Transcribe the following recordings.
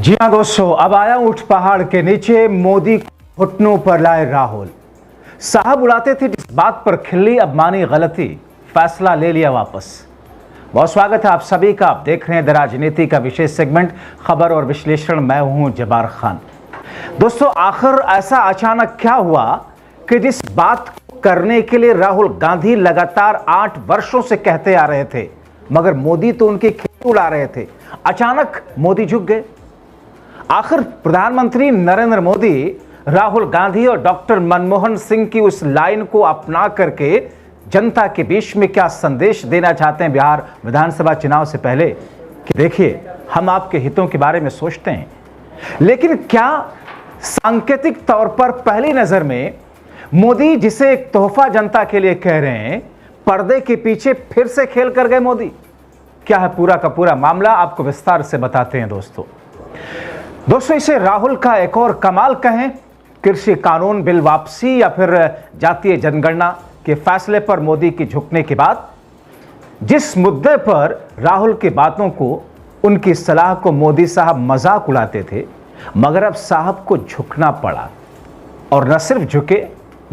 जी हाँ दोस्तों, अब आया ऊंट पहाड़ के नीचे, मोदी घुटनों पर लाए राहुल साहब। उड़ाते थे जिस बात पर खिल्ली, अब मानी गलती, फैसला ले लिया वापस। बहुत स्वागत है आप सभी का। आप देख रहे हैं द राजनीति का विशेष सेगमेंट खबर और विश्लेषण। मैं हूं जब्बार खान। दोस्तों, आखिर ऐसा अचानक क्या हुआ कि जिस बात को करने के लिए राहुल गांधी लगातार 8 वर्षों से कहते आ रहे थे, मगर मोदी तो उनकी खिल्ली उड़ा रहे थे, अचानक मोदी झुक गए। आखिर प्रधानमंत्री नरेंद्र मोदी राहुल गांधी और डॉक्टर मनमोहन सिंह की उस लाइन को अपना करके जनता के बीच में क्या संदेश देना चाहते हैं बिहार विधानसभा चुनाव से पहले कि देखिए, हम आपके हितों के बारे में सोचते हैं, लेकिन क्या सांकेतिक तौर पर पहली नजर में मोदी जिसे एक तोहफा जनता के लिए कह रहे हैं, पर्दे के पीछे फिर से खेल कर गए मोदी? क्या है पूरा का पूरा मामला, आपको विस्तार से बताते हैं दोस्तों। इसे राहुल का एक और कमाल कहें, कृषि कानून बिल वापसी या फिर जातीय जनगणना के फैसले पर मोदी की झुकने के बाद जिस मुद्दे पर राहुल की बातों को, उनकी सलाह को मोदी साहब मजाक उड़ाते थे, मगर अब साहब को झुकना पड़ा। और न सिर्फ झुके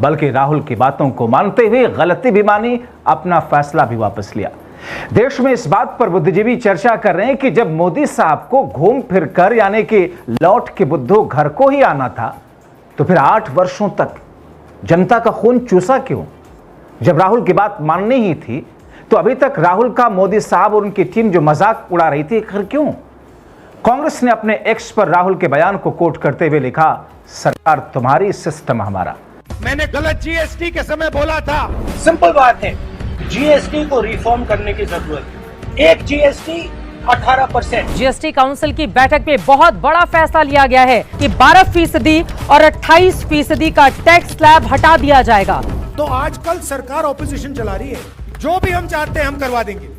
बल्कि राहुल की बातों को मानते हुए गलती भी मानी, अपना फैसला भी वापस लिया। देश में इस बात पर बुद्धिजीवी चर्चा कर रहे हैं कि जब मोदी साहब को घूम फिर कर, यानी कि लौट के बुद्धू घर को ही आना था, तो फिर 8 वर्षों तक जनता का खून चूसा क्यों? जब राहुल की बात माननी ही थी तो अभी तक राहुल का मोदी साहब और उनकी टीम जो मजाक उड़ा रही थी, आखिर क्यों? कांग्रेस ने अपने एक्स पर राहुल के बयान को कोट करते हुए लिखा, सरकार तुम्हारी, सिस्टम हमारा। मैंने गलत जीएसटी के समय बोला था। सिंपल बात है, जीएसटी को रिफॉर्म करने की जरूरत है। एक जीएसटी 18%। जीएसटी काउंसिल की बैठक में बहुत बड़ा फैसला लिया गया है कि 12% और 28% का टैक्स स्लैब हटा दिया जाएगा। तो आजकल सरकार ऑपोजिशन चला रही है, जो भी हम चाहते हैं हम करवा देंगे।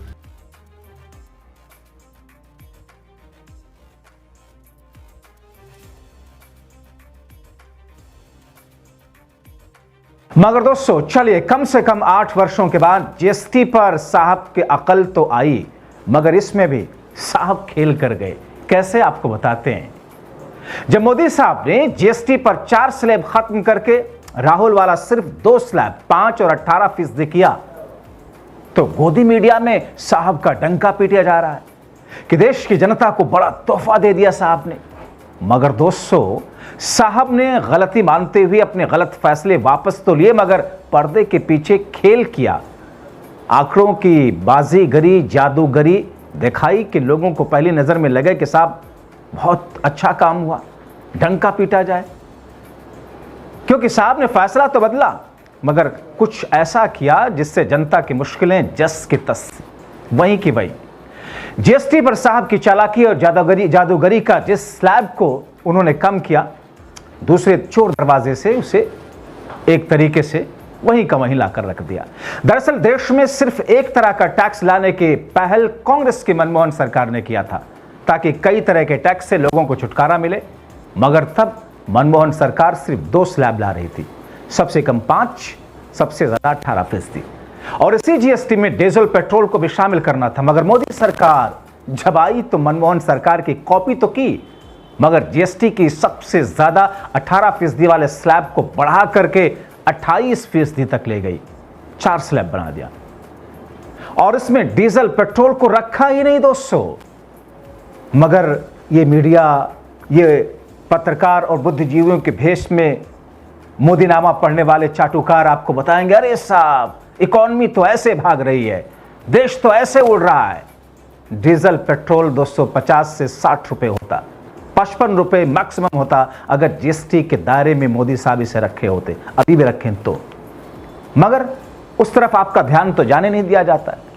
मगर दोस्तों चलिए, कम से कम 8 वर्षों के बाद जीएसटी पर साहब की अकल तो आई, मगर इसमें भी साहब खेल कर गए। कैसे, आपको बताते हैं। जब मोदी साहब ने जीएसटी पर 4 स्लैब खत्म करके राहुल वाला सिर्फ 2 स्लैब 5 और 18% किया, तो गोदी मीडिया में साहब का डंका पीटा जा रहा है कि देश की जनता को बड़ा तोहफा दे दिया साहब ने। मगर दोस्तों, साहब ने गलती मानते हुए अपने गलत फैसले वापस तो लिए, मगर पर्दे के पीछे खेल किया, आंकड़ों की बाजीगरी, जादूगरी दिखाई कि लोगों को पहली नजर में लगे कि साहब बहुत अच्छा काम हुआ, डंका पीटा जाए। क्योंकि साहब ने फैसला तो बदला, मगर कुछ ऐसा किया जिससे जनता की मुश्किलें जस की तस, वहीं की वहीं। जीएसटी पर साहब की चालाकी और जादूगरी का जिस स्लैब को उन्होंने कम किया, दूसरे चोर दरवाजे से उसे एक तरीके से वहीं का वहीं लाकर रख दिया। दरअसल देश में सिर्फ एक तरह का टैक्स लाने की पहल कांग्रेस की मनमोहन सरकार ने किया था, ताकि कई तरह के टैक्स से लोगों को छुटकारा मिले, मगर तब मनमोहन सरकार सिर्फ 2 स्लैब ला रही थी, सबसे कम 5, सबसे ज्यादा 18%। और इसी जीएसटी में डीजल पेट्रोल को भी शामिल करना था, मगर मोदी सरकार जब आई तो मनमोहन सरकार की कॉपी तो की, मगर जीएसटी की सबसे ज्यादा 18% वाले स्लैब को बढ़ा करके 28% तक ले गई, 4 स्लैब बना दिया। और इसमें डीजल पेट्रोल को रखा ही नहीं दोस्तों, मगर ये मीडिया, ये पत्रकार और बुद्धिजीवियों के भेष में मोदीनामा पढ़ने वाले चाटुकार आपको बताएंगे, अरे साहब इकॉनमी तो ऐसे भाग रही है, देश तो ऐसे उड़ रहा है। डीजल पेट्रोल 250 से 60 रुपए होता, 55 रुपए मैक्सिमम होता अगर जीएसटी के दायरे में मोदी साहब इसे रखे होते, अभी भी रखें तो, मगर उस तरफ आपका ध्यान तो जाने नहीं दिया जाता है।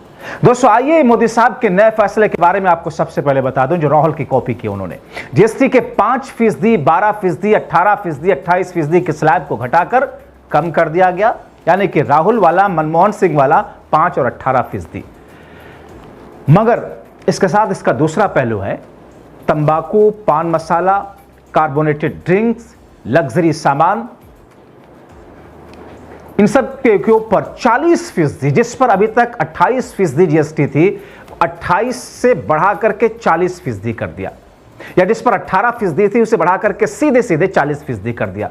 दोस्तों आइए मोदी साहब के नए फैसले के बारे में आपको सबसे पहले बता दूं, जो राहुल की कॉपी की उन्होंने। जीएसटी के 5%, 12%, 18%, 28% के स्लैब को घटाकर कम कर दिया गया, यानी कि राहुल वाला, मनमोहन सिंह वाला 5 और 18%। मगर इसके साथ इसका दूसरा पहलू है, तंबाकू, पान मसाला, कार्बोनेटेड ड्रिंक्स, लग्जरी सामान, इन सब के ऊपर 40%, जिस पर अभी तक 28% जीएसटी थी, 28 से बढ़ा करके 40% कर दिया। या जिस पर 18% थी उसे बढ़ा करके सीधे सीधे 40% कर दिया।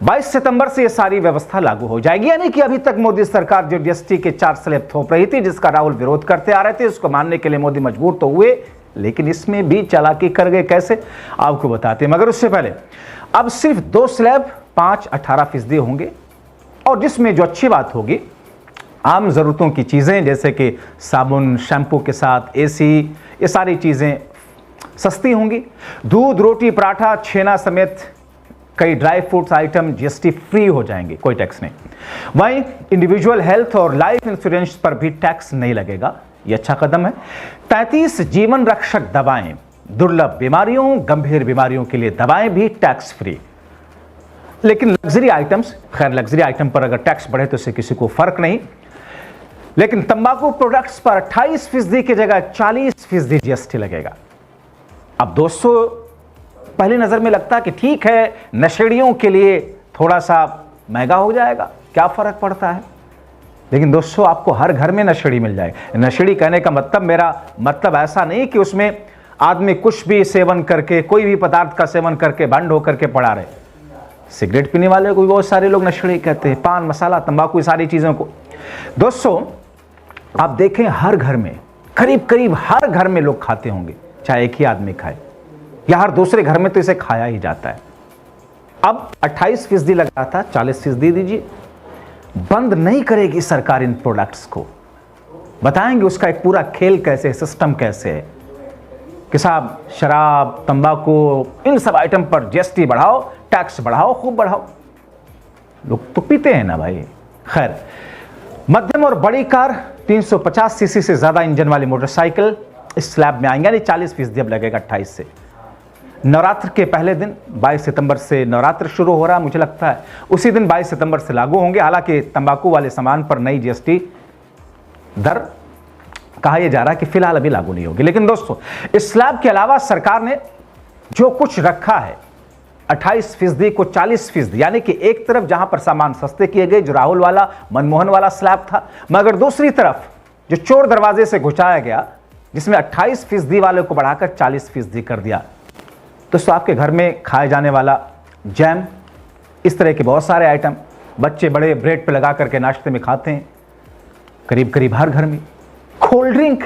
22 सितंबर से यह सारी व्यवस्था लागू हो जाएगी, यानी कि अभी तक मोदी सरकार जो जीएसटी के 4 स्लैब थोप रही थी, जिसका राहुल विरोध करते आ रहे थे, उसको मानने के लिए मोदी मजबूर तो हुए, लेकिन इसमें भी चालाकी कर गए। कैसे, आपको बताते हैं। मगर उससे पहले अब सिर्फ 2 स्लैब 5-18% होंगे, और जिसमें जो अच्छी बात होगी, आम जरूरतों की चीजें जैसे कि साबुन, शैम्पू के साथ एसी, ये सारी चीजें सस्ती होंगी। दूध, रोटी, पराठा, छेना समेत कई dry fruits item GST free हो जाएंगे, कोई टैक्स नहीं। वहीं इंडिविजुअल हेल्थ और लाइफ इंश्योरेंस पर भी टैक्स नहीं लगेगा, यह अच्छा कदम है। 33 जीवन रक्षक दवाएं, दुर्लभ बीमारियों, गंभीर बीमारियों के लिए दवाएं भी टैक्स फ्री। लेकिन लग्जरी आइटम्स, खैर लग्जरी आइटम पर अगर टैक्स बढ़े तो इससे किसी को फर्क नहीं, लेकिन तंबाकू प्रोडक्ट्स पर 28% की जगह 40% जीएसटी लगेगा। अब दोस्तों, पहली नजर में लगता है कि ठीक है, नशेड़ियों के लिए थोड़ा सा महंगा हो जाएगा, क्या फर्क पड़ता है। लेकिन दोस्तों, आपको हर घर में नशेड़ी मिल जाएगी। नशेड़ी कहने का मतलब, मेरा मतलब ऐसा नहीं कि उसमें आदमी कुछ भी सेवन करके, कोई भी पदार्थ का सेवन करके भंड होकर के पड़ा रहे। सिगरेट पीने वाले को भी बहुत सारे लोग नशेड़ी कहते हैं, पान मसाला तंबाकू सारी चीजों को। दोस्तों, आप देखें हर घर में, करीब करीब हर घर में लोग खाते होंगे, चाहे एक ही आदमी खाए या हर दूसरे घर में तो इसे खाया ही जाता है। अब 28% लग रहा था, 40% दीजिए। बंद नहीं करेगी सरकार इन प्रोडक्ट्स को, बताएंगे उसका एक पूरा खेल कैसे, सिस्टम कैसे है कि साहब शराब, तंबाकू, इन सब आइटम पर जीएसटी बढ़ाओ, टैक्स बढ़ाओ, खूब बढ़ाओ। लोग तो पीते हैं ना भाई। खैर, मध्यम और बड़ी कार, 350 सीसी से ज्यादा इंजन वाली मोटरसाइकिल इस स्लैब में आएंगे, यानी 40% अब लगेगा 28 से। नवरात्र के पहले दिन 22 सितंबर से नवरात्र शुरू हो रहा है, मुझे लगता है उसी दिन 22 सितंबर से लागू होंगे। हालांकि तंबाकू वाले सामान पर नई जीएसटी दर कहा यह जा रहा है कि फिलहाल अभी लागू नहीं होगी। लेकिन दोस्तों, इस स्लैब के अलावा सरकार ने जो कुछ रखा है, 28% को 40%, यानी कि एक तरफ जहां पर सामान सस्ते किए गए, जो राहुल वाला, मनमोहन वाला स्लैब था, मगर दूसरी तरफ जो चोर दरवाजे से घुसाया गया, जिसमें 28% वाले को बढ़ाकर 40% कर दिया। दोस्तों, आपके घर में खाए जाने वाला जैम, इस तरह के बहुत सारे आइटम बच्चे बड़े ब्रेड पे लगा करके नाश्ते में खाते हैं, करीब करीब हर घर में। कोल्ड ड्रिंक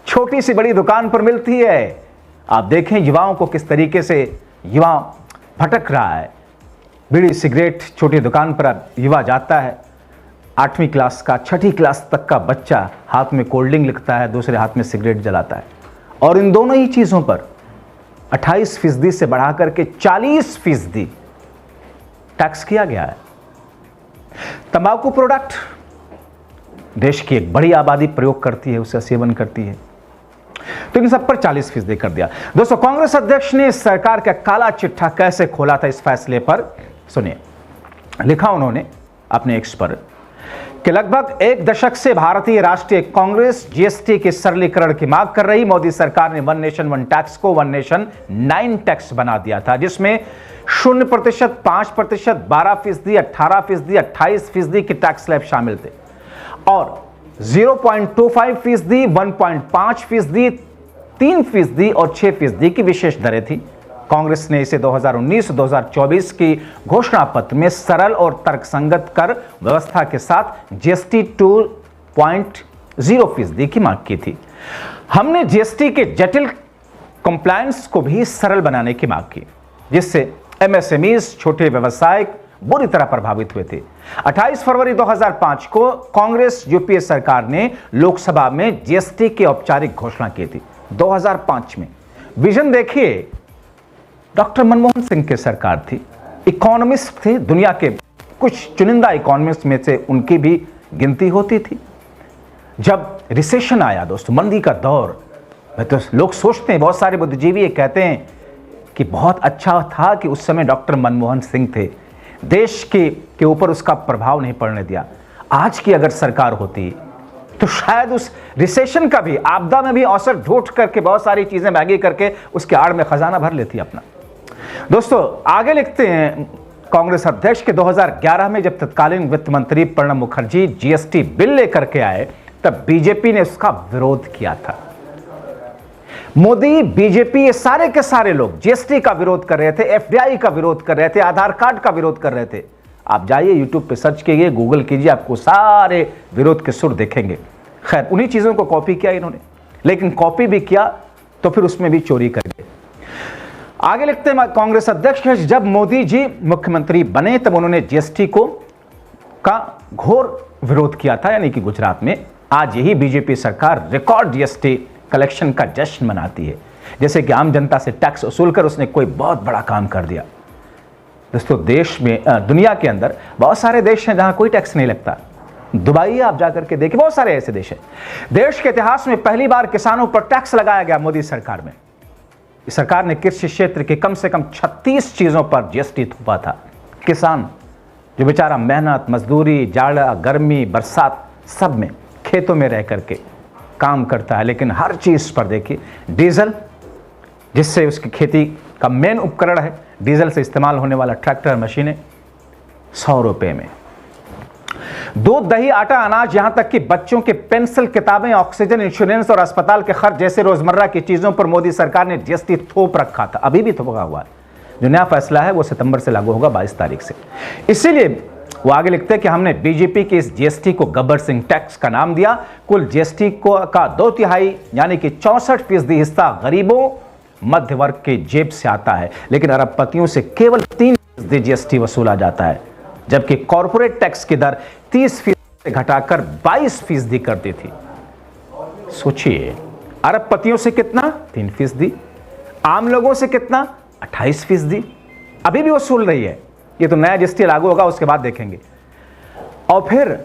छोटी सी बड़ी दुकान पर मिलती है। आप देखें युवाओं को किस तरीके से युवा भटक रहा है। बीड़ी सिगरेट छोटी दुकान पर युवा जाता है, 8वीं क्लास का, 6ठी क्लास तक का बच्चा हाथ में कोल्ड ड्रिंक लिखता है, दूसरे हाथ में सिगरेट जलाता है। और इन दोनों ही चीजों पर 28% से बढ़ाकर के 40% टैक्स किया गया है। तंबाकू प्रोडक्ट देश की एक बड़ी आबादी प्रयोग करती है, उसका सेवन करती है, तो इन सब पर 40% कर दिया। दोस्तों, कांग्रेस अध्यक्ष ने सरकार का काला चिट्ठा कैसे खोला था, इस फैसले पर सुनिए। लिखा उन्होंने अपने एक्स पर कि लगभग 1 दशक से भारतीय राष्ट्रीय कांग्रेस जीएसटी के सरलीकरण की मांग कर रही। मोदी सरकार ने 1 नेशन 1 टैक्स को 1 नेशन 9 टैक्स बना दिया था, जिसमें 0%, 5%, 12%, 18%, 28% के टैक्स स्लैब शामिल थे, और 0.25%, 1.5%, 3% और 6% की विशेष दरें थी। कांग्रेस ने इसे 2019-2024 की घोषणा पत्र में सरल और तर्कसंगत कर व्यवस्था के साथ जीएसटी 2.0% की मांग की थी। हमने जीएसटी के जटिल कंप्लायंस को भी सरल बनाने की मांग की, जिससे एमएसएमईज, छोटे व्यवसाय बुरी तरह प्रभावित हुए थे। 28 फरवरी 2005 को कांग्रेस यूपीए सरकार ने लोकसभा में जीएसटी की औपचारिक घोषणा की थी। 2005 में विजन देखिए, डॉक्टर मनमोहन सिंह की सरकार थी, इकोनॉमिस्ट थे, दुनिया के कुछ चुनिंदा इकोनॉमिस्ट में से उनकी भी गिनती होती थी। जब रिसेशन आया दोस्तों, मंदी का दौर, तो लोग सोचते हैं, बहुत सारे बुद्धिजीवी ये कहते हैं कि बहुत अच्छा था कि उस समय डॉक्टर मनमोहन सिंह थे, देश के ऊपर उसका प्रभाव नहीं पड़ने दिया। आज की अगर सरकार होती तो शायद उस रिसेशन का भी, आपदा में भी अवसर ढूंढ करके बहुत सारी चीजें महंगी करके उसके आड़ में खजाना भर लेती अपना। दोस्तों, आगे लिखते हैं कांग्रेस अध्यक्ष के 2011 में जब तत्कालीन वित्त मंत्री प्रणब मुखर्जी जीएसटी बिल लेकर के आए, तब बीजेपी ने उसका विरोध किया था। मोदी, बीजेपी, ये सारे के सारे लोग जीएसटी का विरोध कर रहे थे, एफडीआई का विरोध कर रहे थे, आधार कार्ड का विरोध कर रहे थे। आप जाइए यूट्यूब पे सर्च कीजिए, गूगल कीजिए, आपको सारे विरोध के सुर देखेंगे। खैर, उन्हीं चीजों को कॉपी किया इन्होंने, लेकिन कॉपी भी किया तो फिर उसमें भी चोरी कर गए। आगे लिखते हैं कांग्रेस अध्यक्ष, जब मोदी जी मुख्यमंत्री बने तब उन्होंने जीएसटी का घोर विरोध किया था, यानी कि गुजरात में। आज यही बीजेपी सरकार रिकॉर्ड जीएसटी कलेक्शन का जश्न मनाती है, जैसे कि आम जनता से टैक्स वसूल कर उसने कोई बहुत बड़ा काम कर दिया। दोस्तों, देश में, दुनिया के अंदर बहुत सारे देश हैं जहां कोई टैक्स नहीं लगता। दुबई आप जाकर के देखिए, बहुत सारे ऐसे देश हैं। देश के इतिहास में पहली बार किसानों पर टैक्स लगाया गया मोदी सरकार में। इस सरकार ने कृषि क्षेत्र के कम से कम 36 चीजों पर जीएसटी थोपा था। किसान जो बेचारा मेहनत, मजदूरी, जाड़ा, गर्मी, बरसात सब में खेतों में रह करके काम करता है, लेकिन हर चीज पर देखिए, डीजल जिससे उसकी खेती का मेन उपकरण है, डीजल से इस्तेमाल होने वाला ट्रैक्टर, मशीनें 100 रुपए में। दूध, दही, आटा, अनाज, यहां तक कि बच्चों के पेंसिल, किताबें, ऑक्सीजन, इंश्योरेंस और अस्पताल के खर्च जैसे रोजमर्रा की चीजों पर मोदी सरकार ने जीएसटी थोप रखा था। अभी भी थोपा हुआ है। जो नया फैसला है वो सितंबर से लागू होगा, 22 तारीख से। इसीलिए वो आगे लिखते हैं कि हमने बीजेपी के इस जीएसटी को गब्बर सिंह टैक्स का नाम दिया। कुल जीएसटी का 2/3 यानी कि 64% हिस्सा गरीबों, मध्य वर्ग के जेब से आता है, लेकिन अरबपतियों से केवल 3% जीएसटी वसूला जाता है, जबकि कॉर्पोरेट टैक्स की दर 30% से घटाकर 22% कर दी थी। सोचिए, अरबपतियों से कितना? 3%, आम लोगों से कितना? 28%। अभी भी वसूल रही है। ये तो नया जीएसटी लागू होगा, उसके बाद देखेंगे। और फिर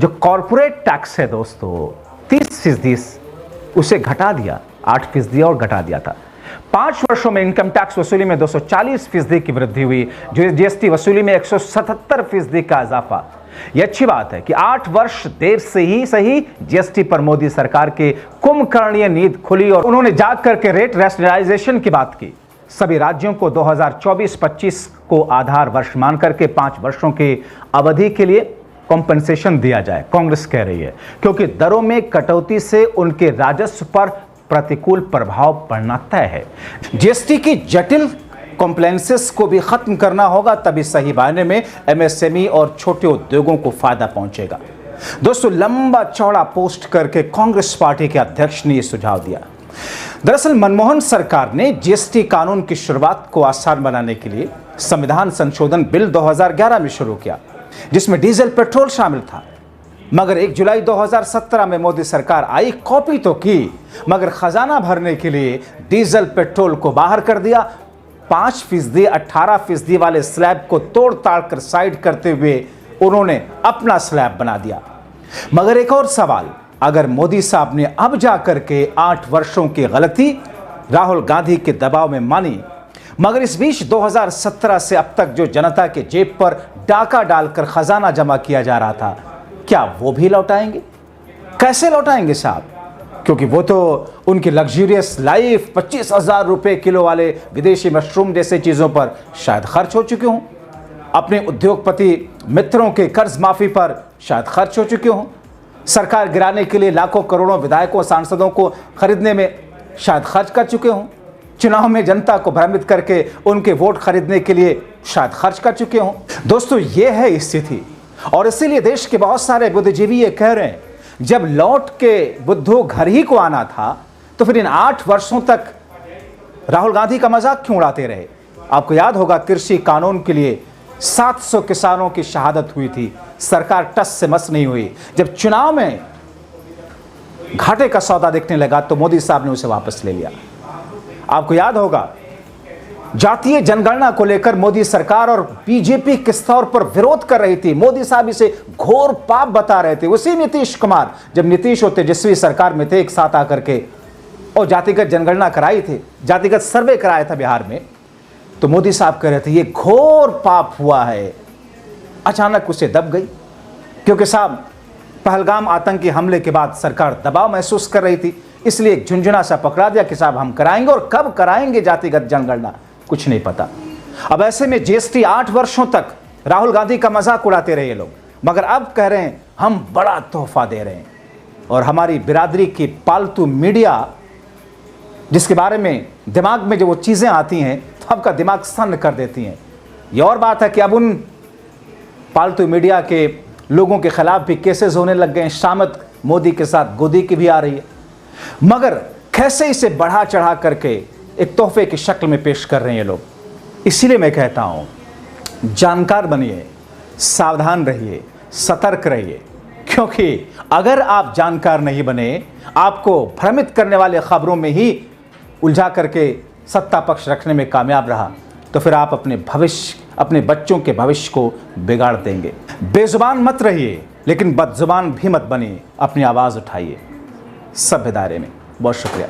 जो कॉर्पोरेट टैक्स है दोस्तों, 30%, उसे घटा दिया, 8% और घटा दिया था। 5 वर्षों में इनकम टैक्स वसूली में 240% की वृद्धि हुई, जो जीएसटी वसूली में 177% का इजाफा। यह अच्छी बात है कि 8 वर्ष देर से ही सही जीएसटी पर मोदी सरकार के कुंभकर्णीय नींद खुली और उन्होंने जाग करके रेट रैशनलाइजेशन की बात की। सभी राज्यों को 2024-25 को आधार वर्ष मान करके 5 वर्षों की अवधि के लिए कॉम्पेंसेशन दिया जाए, कांग्रेस कह रही है, क्योंकि दरों में कटौती से उनके राजस्व पर प्रतिकूल प्रभाव पड़ना तय है। जीएसटी की जटिल कॉम्प्लायंसेस को भी खत्म करना होगा, तभी सही मायने में एमएसएमई और छोटे उद्योगों को फायदा पहुंचेगा। दोस्तों, लंबा चौड़ा पोस्ट करके कांग्रेस पार्टी के अध्यक्ष ने यह सुझाव दिया। दरअसल मनमोहन सरकार ने जीएसटी कानून की शुरुआत को आसान बनाने के लिए संविधान संशोधन बिल 2011 में शुरू किया, जिसमें डीजल, पेट्रोल शामिल था। मगर 1 जुलाई 2017 में मोदी सरकार आई, कॉपी तो की, मगर खजाना भरने के लिए डीजल, पेट्रोल को बाहर कर दिया। 5%, 18% वाले स्लैब को तोड़ ताड़ कर साइड करते हुए उन्होंने अपना स्लैब बना दिया। मगर एक और सवाल, अगर मोदी साहब ने अब जाकर के 8 वर्षों की गलती राहुल गांधी के दबाव में मानी, मगर इस बीच 2017 से अब तक जो जनता के जेब पर डाका डालकर खजाना जमा किया जा रहा था, क्या वो भी लौटाएंगे? कैसे लौटाएंगे साहब? क्योंकि वो तो उनकी लग्जूरियस लाइफ, 25,000 रुपए किलो वाले विदेशी मशरूम जैसे चीजों पर शायद खर्च हो चुके हों, अपने उद्योगपति मित्रों के कर्ज माफी पर शायद खर्च हो चुके हों, सरकार गिराने के लिए लाखों करोड़ों विधायकों, सांसदों को खरीदने में शायद खर्च कर चुके हों, चुनाव में जनता को भ्रमित करके उनके वोट खरीदने के लिए शायद खर्च कर चुके हों। दोस्तों, ये है स्थिति, और इसीलिए देश के बहुत सारे बुद्धिजीवी ये कह रहे हैं, जब लौट के बुद्धू घर ही को आना था तो फिर इन 8 वर्षों तक राहुल गांधी का मजाक क्यों उड़ाते रहे? आपको याद होगा, कृषि कानून के लिए 700 किसानों की शहादत हुई थी, सरकार टस से मस नहीं हुई। जब चुनाव में घाटे का सौदा दिखने लगा तो मोदी साहब ने उसे वापस ले लिया। आपको याद होगा, जातीय जनगणना को लेकर मोदी सरकार और बीजेपी किस तौर पर विरोध कर रही थी। मोदी साहब इसे घोर पाप बता रहे थे। उसी नीतीश कुमार, जब नीतीश और तेजस्वी सरकार में थे, एक साथ आकर के और जातिगत जनगणना कराई थी, जातिगत सर्वे कराया था बिहार में, तो मोदी साहब कह रहे थे ये घोर पाप हुआ है। अचानक उसे दब गई, क्योंकि साहब पहलगाम आतंकी हमले के बाद सरकार दबाव महसूस कर रही थी, इसलिए एक झुंझुना सा पकड़ा दिया कि साहब हम कराएंगे, और कब कराएंगे जातिगत जनगणना कुछ नहीं पता। अब ऐसे में जीएसटी 8 वर्षों तक राहुल गांधी का मजाक उड़ाते रहे लोग, मगर अब कह रहे हैं हम बड़ा तोहफा दे रहे हैं। और हमारी बिरादरी की पालतू मीडिया जिसके बारे में दिमाग में जो वो चीज़ें आती हैं तो आपका दिमाग सन्न कर देती हैं। ये और बात है कि अब उन पालतू मीडिया के लोगों के खिलाफ भी केसेस होने लग गए हैं। शामत मोदी के साथ गोदी की भी आ रही है, मगर कैसे इसे बढ़ा चढ़ा करके एक तोहफे की शक्ल में पेश कर रहे हैं ये लोग। इसीलिए मैं कहता हूं, जानकार बनिए, सावधान रहिए, सतर्क रहिए, क्योंकि अगर आप जानकार नहीं बने, आपको भ्रमित करने वाले खबरों में ही उलझा करके सत्ता पक्ष रखने में कामयाब रहा, तो फिर आप अपने भविष्य, अपने बच्चों के भविष्य को बिगाड़ देंगे। बेजुबान मत रहिए, लेकिन बदजुबान भी मत बनिए। अपनी आवाज़ उठाइए सभ्य दायरे में। बहुत शुक्रिया।